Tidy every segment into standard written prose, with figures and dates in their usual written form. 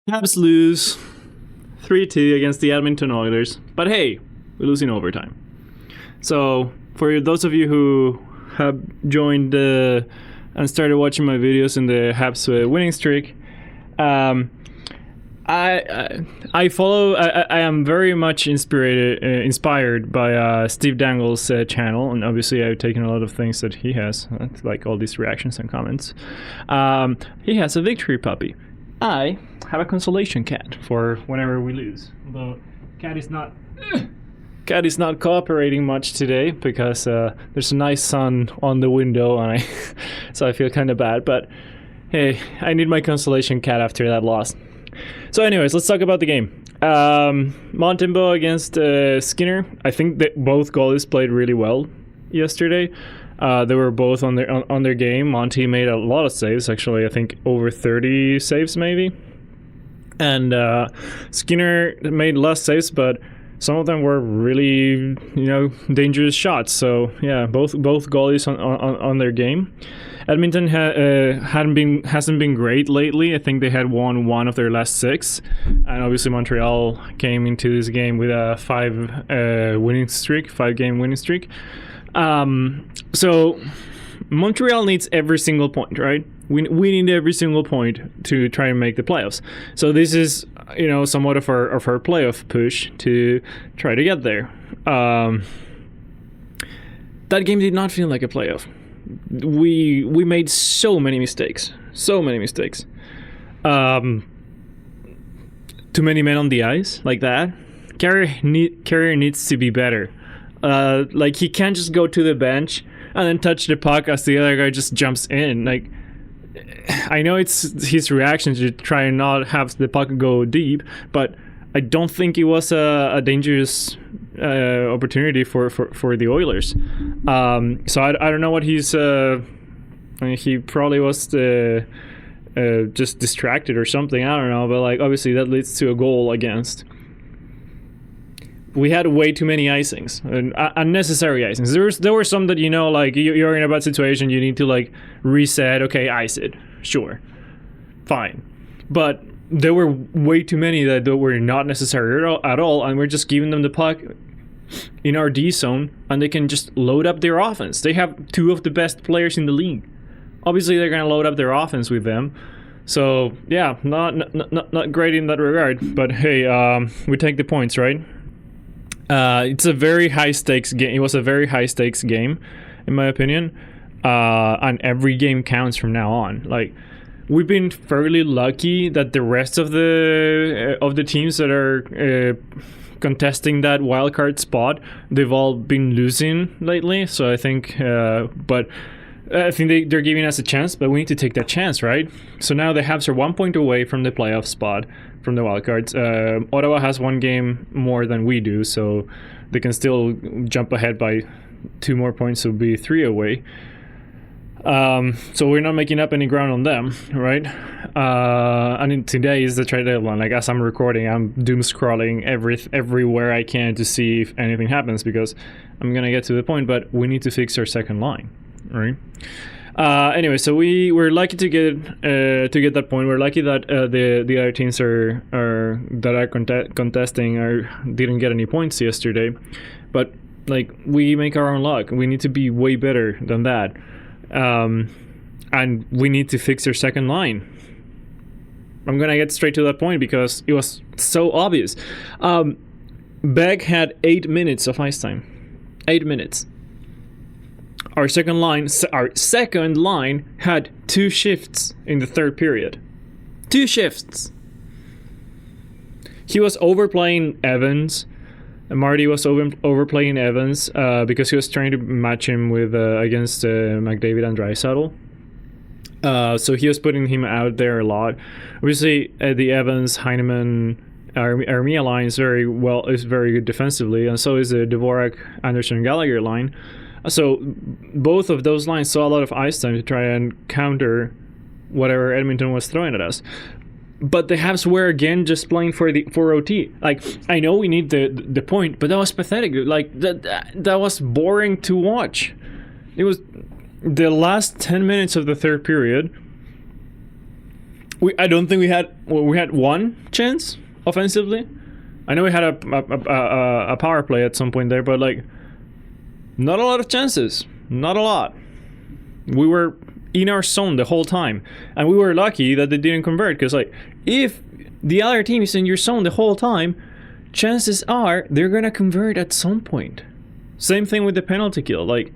Habs lose 3-2 against the Edmonton Oilers, but hey, we lose in overtime. So for those of you who have joined and started watching my videos in the Habs winning streak, I follow. I am very much inspired by Steve Dangle's channel, and obviously I've taken a lot of things that he has, like all these reactions and comments. He has a victory puppy. I have a consolation cat for whenever we lose. Although cat is not cooperating much today because there's a nice sun on the window, and so I feel kind of bad. But hey, I need my consolation cat after that loss. So anyways, let's talk about the game. Montembeault against Skinner. I think that both goalies played really well yesterday. They were both on their game. Monty made a lot of saves, actually. I think over 30 saves maybe. And Skinner made less saves, but some of them were really, dangerous shots. So yeah, both goalies on their game. Edmonton hasn't been great lately. I think they had won one of their last 6, and obviously Montreal came into this game with a 5-game winning streak. So Montreal needs every single point, right? We need every single point to try and make the playoffs. So this is, somewhat of our playoff push to try to get there. That game did not feel like a playoff. We made so many mistakes. Too many men on the ice like that. Carrier needs to be better. He can't just go to the bench and then touch the puck as the other guy just jumps in. Like, I know it's his reaction to try and not have the puck go deep, but I don't think it was a dangerous opportunity for the Oilers. So I don't know what he's. He probably was just distracted or something. I don't know, but obviously that leads to a goal against. We had way too many icings, unnecessary icings. There were some that you're in a bad situation, you need to reset. Okay, ice it, sure, fine, but there were way too many that were not necessary at all, and we're just giving them the puck in our D zone, and they can just load up their offense. They have 2 of the best players in the league. Obviously, they're gonna load up their offense with them. So yeah, not great in that regard. But hey, we take the points, right? It's a very high stakes game. It was a very high stakes game, in my opinion. And every game counts from now on. We've been fairly lucky that the rest of the teams that are contesting that wildcard spot, they've all been losing lately. So I think, but I think they're giving us a chance. But we need to take that chance, right? So now the Habs are 1 point away from the playoff spot, from the wildcards. Ottawa has 1 game more than we do, so they can still jump ahead by 2 more points, so be 3 away. So we're not making up any ground on them, right? And today is the trade deadline. As I'm recording, I'm doom scrolling everywhere I can to see if anything happens, because I'm gonna get to the point. But we need to fix our second line, right? Anyway, so we're lucky to get that point. We're lucky that the other teams contesting didn't get any points yesterday, but we make our own luck. We need to be way better than that, and we need to fix our second line. I'm gonna get straight to that point because it was so obvious. Beck had 8 minutes of ice time. 8 minutes. Our second line had 2 shifts in the third period. 2 shifts. He was overplaying Evans. Marty was overplaying Evans because he was trying to match him with against McDavid and Draisaitl. So he was putting him out there a lot. Obviously, the Evans, Heineman, Armia line is very good defensively, and so is the Dvorak, Anderson, Gallagher line. So both of those lines saw a lot of ice time to try and counter whatever Edmonton was throwing at us. But the Habs were again just playing for OT. I know we need the point, but that was pathetic. That was boring to watch. It was the last 10 minutes of the third period. I don't think we had one chance offensively. I know we had a power play at some point there, but like not a lot of chances. Not a lot. We were in our zone the whole time, and we were lucky that they didn't convert, because like if the other team is in your zone the whole time, chances are they're gonna convert at some point. Same thing with the penalty kill. Like,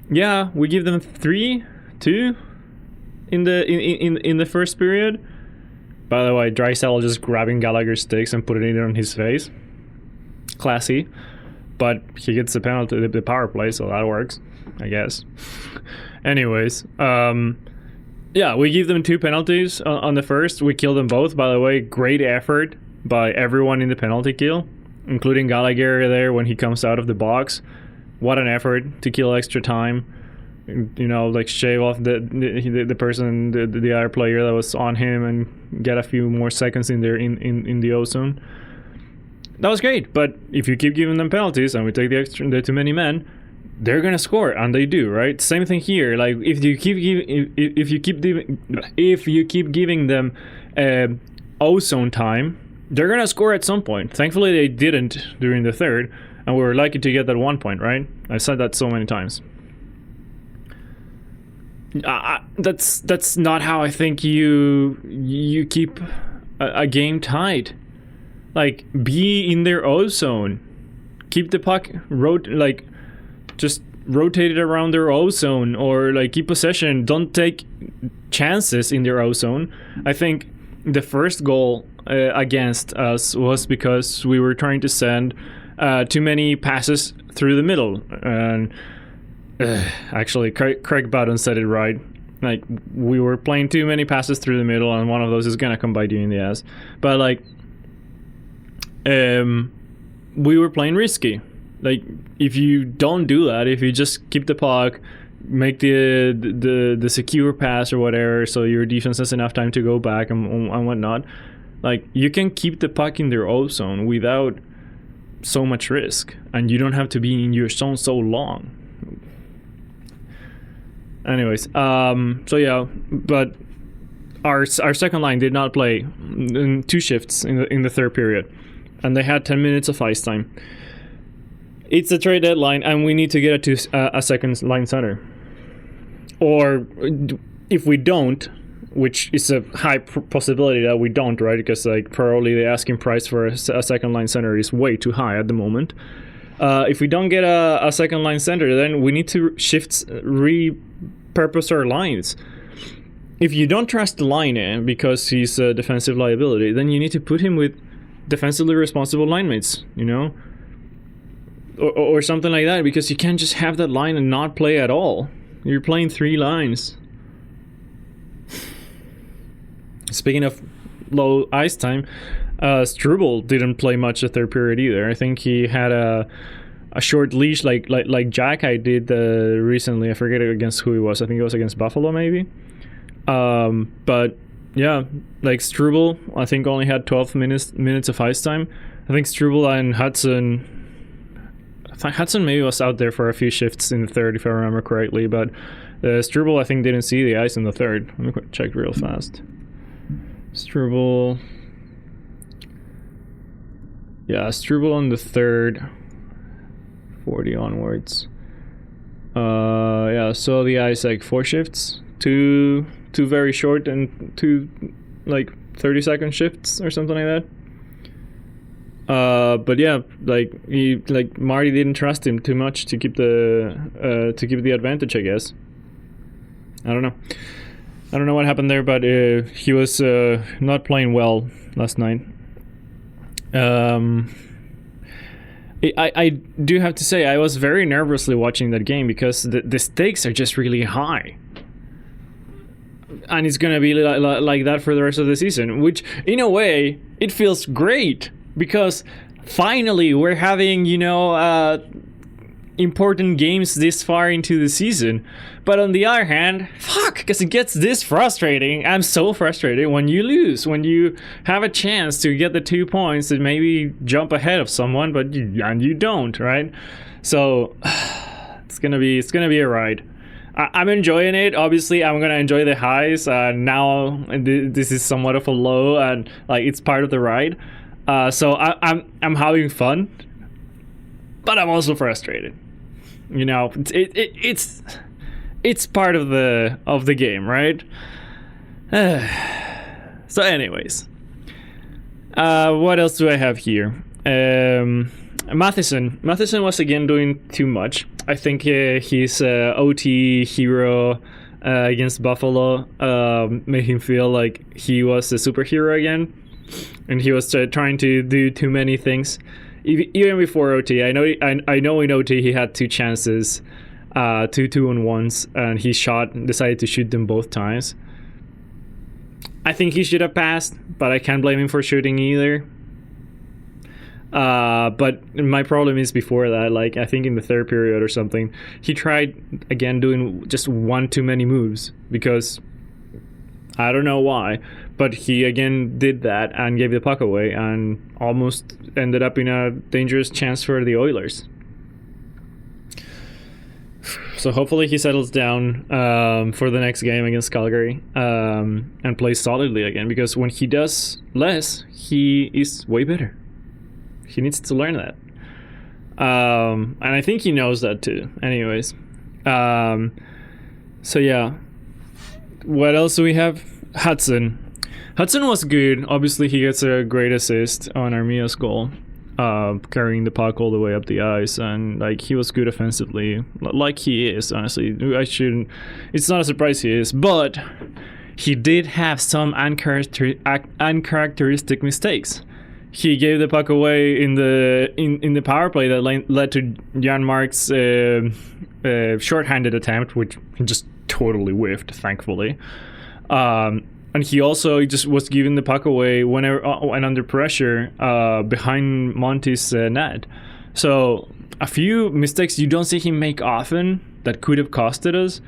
yeah, we give them 3-2 in the first period. By the way, Drysdale just grabbing Gallagher's sticks and putting it on his face. Classy. But he gets the penalty, the power play, so that works, I guess. Anyways, yeah, we give them 2 penalties on the first. We kill them both. By the way, great effort by everyone in the penalty kill, including Gallagher there when he comes out of the box. What an effort to kill extra time. You know, like shave off the person, the other player that was on him, and get a few more seconds in there in the O-zone. That was great, but if you keep giving them penalties and we take the too many men, they're gonna score, and they do, right? Same thing here. Like if you keep giving them O-zone time, they're gonna score at some point. Thankfully, they didn't during the third, and we were lucky to get that 1 point, right? I've said that so many times. That's not how I think you keep a game tight. Like, be in their O-zone. Keep the puck just rotate it around their O-zone, or like keep possession. Don't take chances in their O-zone. I think the first goal against us was because we were trying to send too many passes through the middle. And actually, Craig Button said it right. Like, we were playing too many passes through the middle, and one of those is gonna come bite you in the ass. But like, we were playing risky. Like, if you don't do that, if you just keep the puck, make the secure pass or whatever, so your defense has enough time to go back and whatnot, like, you can keep the puck in their O-zone without so much risk, and you don't have to be in your zone so long. Anyways, so yeah, but our second line did not play in 2 shifts in the third period, and they had 10 minutes of ice time. It's a trade deadline, and we need to get it to a second line center. Or if we don't, which is a high possibility that we don't, right? Because like probably the asking price for a second line center is way too high at the moment. If we don't get a second line center, then we need to repurpose our lines. If you don't trust the line because he's a defensive liability, then you need to put him with defensively responsible line mates, you know? Or something like that, because you can't just have that line and not play at all. You're playing 3 lines. Speaking of low ice time, Struble didn't play much the third period either. I think he had a short leash like Jack I did recently. I forget against who he was. I think it was against Buffalo maybe. But yeah, like Struble, I think only had 12 minutes of ice time. I think Struble and Hudson maybe was out there for a few shifts in the third, if I remember correctly. But Struble, I think, didn't see the ice in the third. Let me check real fast. Struble. Yeah, Struble on the third. 40 onwards. Yeah, so the ice like 4 shifts. Two very short and 2 like 30-second shifts or something like that. But yeah, like Marty didn't trust him too much to keep the advantage, I guess. I don't know what happened there, but he was not playing well last night. I do have to say I was very nervously watching that game because the stakes are just really high. And it's gonna be like that for the rest of the season, which in a way it feels great. Because finally we're having, important games this far into the season. But on the other hand, because it gets this frustrating. I'm so frustrated when you lose, when you have a chance to get the 2 points and maybe jump ahead of someone, but you don't, right? So it's gonna be a ride. I'm enjoying it. Obviously, I'm gonna enjoy the highs. Now this is somewhat of a low, and like it's part of the ride. So I'm having fun, but I'm also frustrated. You know, it's part of the game, right? So, anyways, what else do I have here? Matheson was again doing too much. I think his OT hero against Buffalo made him feel like he was a superhero again, and he was trying to do too many things. Even before OT, I know in OT he had 2 chances, 2 2-on-1s, and he decided to shoot them both times. I think he should have passed, but I can't blame him for shooting either. But my problem is before that, like I think in the 3rd period or something, he tried again doing just one too many moves, because I don't know why, but he again did that and gave the puck away and almost ended up in a dangerous chance for the Oilers. So hopefully he settles down for the next game against Calgary and plays solidly again, because when he does less, he is way better. He needs to learn that. And I think he knows that too. Anyways. So yeah. What else do we have? Hudson was good. Obviously, he gets a great assist on Armia's goal. Carrying the puck all the way up the ice, and like he was good offensively, like he is. Honestly, it's not a surprise he is, but he did have some uncharacteristic mistakes. He gave the puck away in the power play that led to Janmark's shorthanded attempt, which he just totally whiffed, thankfully. And he also just was giving the puck away whenever and under pressure behind Monty's net. So a few mistakes you don't see him make often that could have costed us.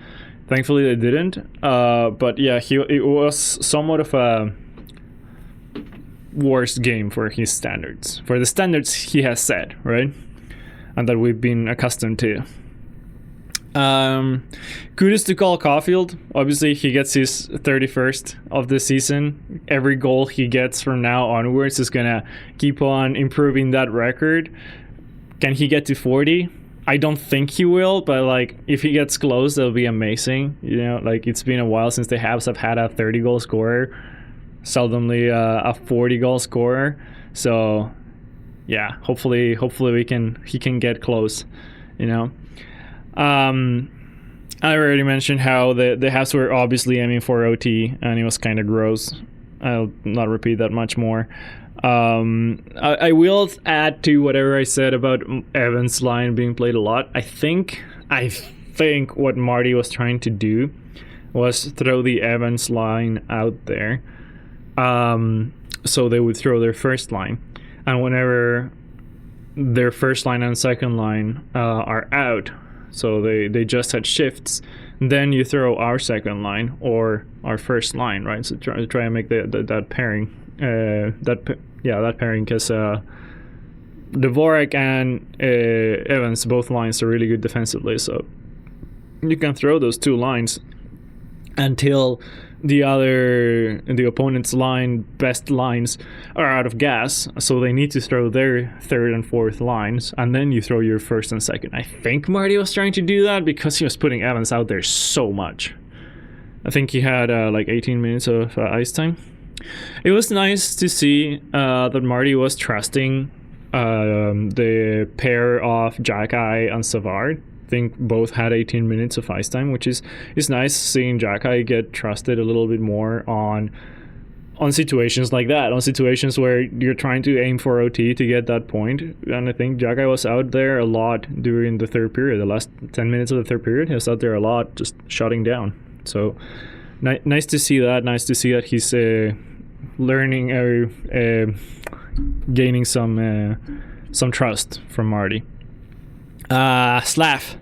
Thankfully they didn't. But yeah, it was somewhat of a worst game for his standards, for the standards he has set, right? And that we've been accustomed to. Kudos to Cole Caulfield. Obviously, he gets his 31st of the season. Every goal he gets from now onwards is gonna keep on improving that record. Can he get to 40? I don't think he will, but like if he gets close, that'll be amazing. You know, like it's been a while since the Habs have had a 30-goal scorer, seldomly a 40-goal scorer. So yeah, hopefully he can get close. You know. I already mentioned how the Habs were obviously aiming for OT, and it was kind of gross. I'll not repeat that much more. I will add to whatever I said about Evans' line being played a lot. I think what Marty was trying to do was throw the Evans line out there, so they would throw their first line, and whenever their first line and second line are out. So they just had shifts. Then you throw our second line or our first line, right? So try and make that pairing. That pairing, because Dvorak and Evans, both lines are really good defensively. So you can throw those 2 lines until the opponent's best lines are out of gas, so they need to throw their 3rd and 4th lines, and then you throw your 1st and 2nd. I think Marty was trying to do that because he was putting Evans out there so much. I think he had like 18 minutes of ice time. It was nice to see that Marty was trusting the pair of Jackeye and Savard. I think both had 18 minutes of ice time, which is nice seeing Jackeye get trusted a little bit more on situations like that, on situations where you're trying to aim for OT to get that point. And I think Jackeye was out there a lot during the 3rd period. The last 10 minutes of the 3rd period, he was out there a lot, just shutting down. So nice to see that. Nice to see that he's learning or gaining some trust from Marty. Slav.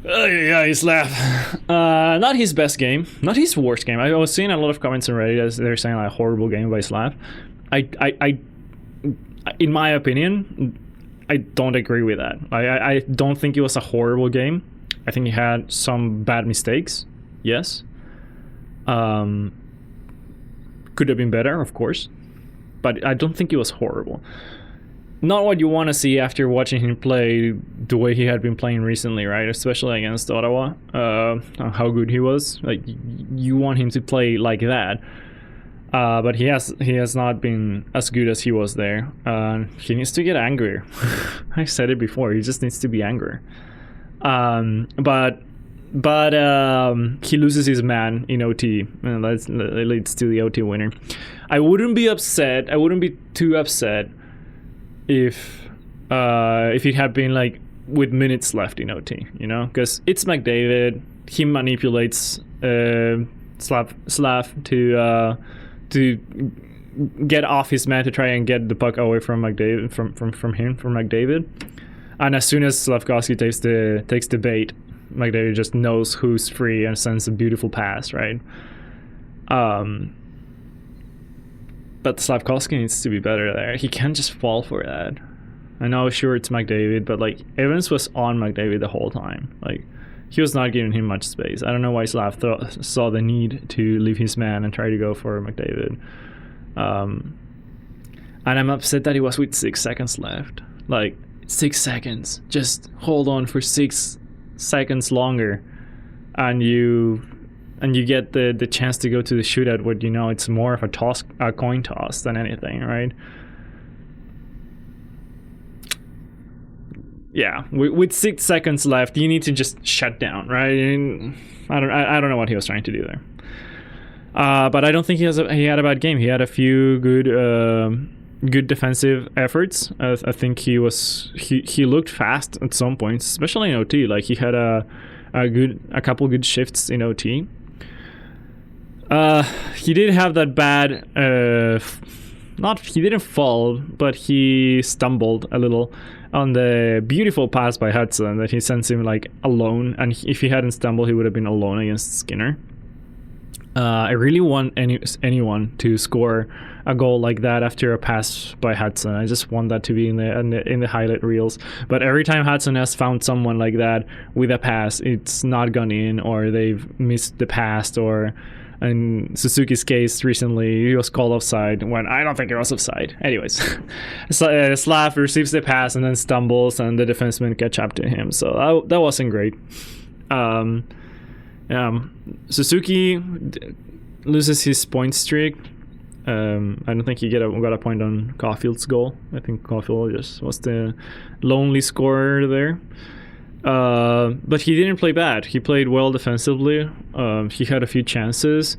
Slav. Not his best game. Not his worst game. I was seeing a lot of comments on Reddit as they're saying like horrible game by Slav. I in my opinion, I don't agree with that. I don't think it was a horrible game. I think he had some bad mistakes. Yes. Could have been better, of course, but I don't think it was horrible. Not what you want to see after watching him play the way he had been playing recently, right? Especially against Ottawa, how good he was. Like, you want him to play like that, but he has not been as good as he was there. He needs to get angrier. I said it before. He just needs to be angrier. But he loses his man in OT, and that leads to the OT winner. I wouldn't be upset. I wouldn't be too upset if it had been like with minutes left in OT, you know, because it's McDavid. He manipulates Slav to get off his man to try and get the puck away from McDavid, from McDavid. And as soon as Slavkovsky takes the bait, McDavid just knows who's free and sends a beautiful pass, right? But Slavkovsky needs to be better there. He can't just fall for that. I know, sure, it's McDavid, but like Evans was on McDavid the whole time. Like, he was not giving him much space. I don't know why Slav saw the need to leave his man and try to go for McDavid. And I'm upset that he was with 6 seconds left. Like, 6 seconds. Just hold on for 6 seconds longer, and you get the chance to go to the shootout, where you know it's more of a coin toss than anything, right? Yeah, with 6 seconds left, you need to just shut down, right? And I don't know what he was trying to do there, but I don't think he had a bad game. He had a few good defensive efforts. I think he looked fast at some points, especially in OT. Like, he had a couple good shifts in OT. He did have that bad he didn't fall, but he stumbled a little on the beautiful pass by Hudson that he sends him like alone, and if he hadn't stumbled, he would have been alone against Skinner. I really want anyone to score a goal like that after a pass by Hudson. I just want that to be in the highlight reels. But every time Hudson has found someone like that with a pass, it's not gone in, or they've missed the pass, or in Suzuki's case recently, he was called offside when I don't think it was offside. Anyways, Slav receives the pass and then stumbles, and the defenseman catch up to him. So that wasn't great. Suzuki loses his point streak. I don't think he got a point on Caulfield's goal. I think Caulfield just was the lonely scorer there. But he didn't play bad. He played well defensively. He had a few chances.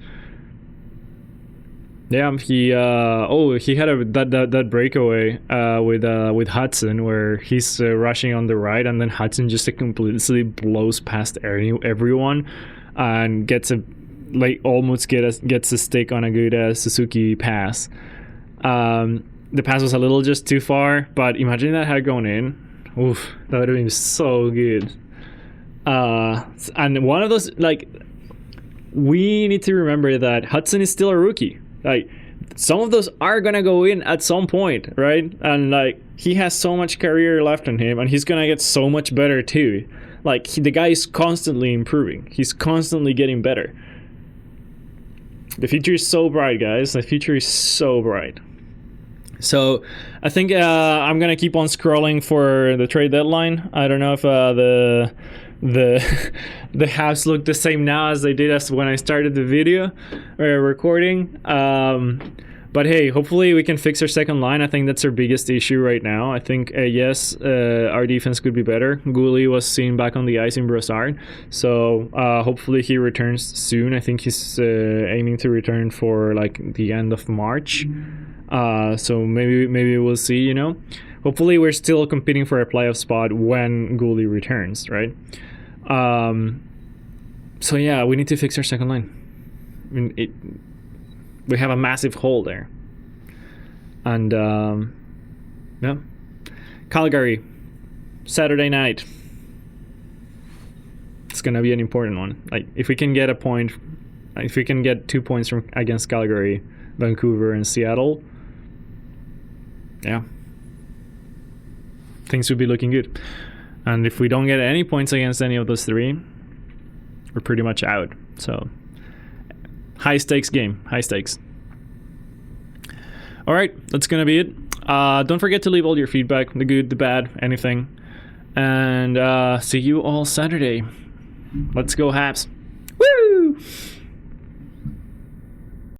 Yeah, he had that breakaway with Hudson, where he's rushing on the right, and then Hudson just completely blows past everyone and almost gets a stick on a good Suzuki pass. The pass was a little just too far, but imagine that had gone in. Oof, that would have been so good. And one of those, like, we need to remember that Hudson is still a rookie. Like, some of those are gonna go in at some point, right? And like, he has so much career left in him, and he's gonna get so much better too. Like, the guy is constantly improving. He's constantly getting better. The future is so bright, guys. The future is so bright. So I think I'm gonna keep on scrolling for the trade deadline. I don't know if the Habs look the same now as they did as when I started the video recording. But hey, hopefully we can fix our second line. I think that's our biggest issue right now. I think, yes, our defense could be better. Gouli was seen back on the ice in Brassard. So hopefully he returns soon. I think he's aiming to return for like the end of March. So maybe we'll see, you know. Hopefully we're still competing for a playoff spot when Gouli returns, right? So yeah, we need to fix our second line. I mean, we have a massive hole there. And yeah, Calgary, Saturday night. It's gonna be an important one. Like, if we can get a point, if we can get 2 points from against Calgary, Vancouver, and Seattle, yeah, things would be looking good. And if we don't get any points against any of those three, we're pretty much out. So high stakes game, high stakes. All right, that's gonna be it. Don't forget to leave all your feedback, the good, the bad, anything. And see you all Saturday. Let's go Habs. Woo!